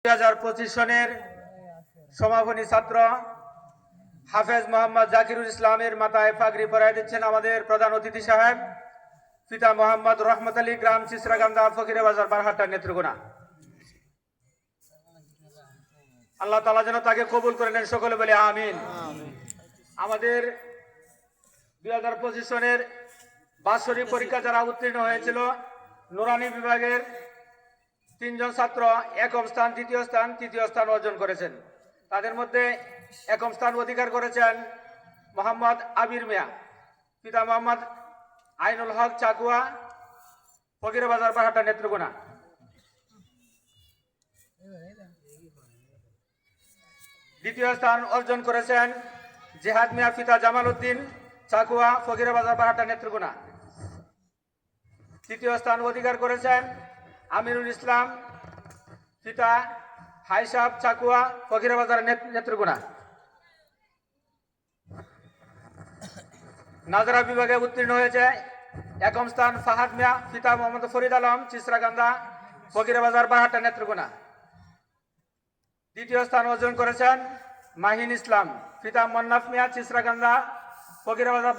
2025 সনের সমাপনী ছাত্র হাফেজ মোহাম্মদ জাকিরুল ইসলামের মাথায় পাগড়ি পরায় দিচ্ছেন আমাদের প্রধান অতিথি সাহেব পিতা মোহাম্মদ রহমত আলী, গ্রাম চিসরাগান্দা, ফকিরে বাজার, বারহাট্টা, নেত্রকোনা। আল্লাহ তাআলা যেন তাকে কবুল করে নেন, সকলে বলে আমিন। আমাদের 2025 সনের বাৎসরিক পরীক্ষা যারা উত্তীর্ণ হয়েছিল, নুরানি বিভাগের 3 জন ছাত্র একম স্থান, দ্বিতীয় স্থান, তৃতীয় স্থান অর্জন করেছেন। তাদের মধ্যে একম স্থান অধিকার করেছেন মোহাম্মদ আবির মিয়া, পিতা মোহাম্মদ আইনুল হক, চাকুয়া, ফকিরে বাজার, বারহাট্টা, নেত্রকোনা। দ্বিতীয় স্থান অর্জন করেছেন জেহাদ মিয়া, পিতা জামাল উদ্দিন, চাকুয়া, ফকিরে বাজার, বারহাট্টা, নেত্রকোনা। তৃতীয় স্থান অধিকার করেছেন আমিরুল ইসলাম, পিতা হাইসাব, চাকুয়া, ফকিরে বাজার, নেত্রকোনা। নাজরা বিভাগে উত্তীর্ণ হয়েছে একম স্থান ফাহাদ মিয়া, পিতা মোহাম্মদ ফরিদ আলম, চিসরাগান্দা, ফকিরে বাজার, বারহাট্টা, নেত্রকোনা। দ্বিতীয় স্থান অর্জন করেছেন মাহিন ইসলাম, পিতা মন্নাফ মিয়া, চিসরাগান্দা, ফকিরে বাজার,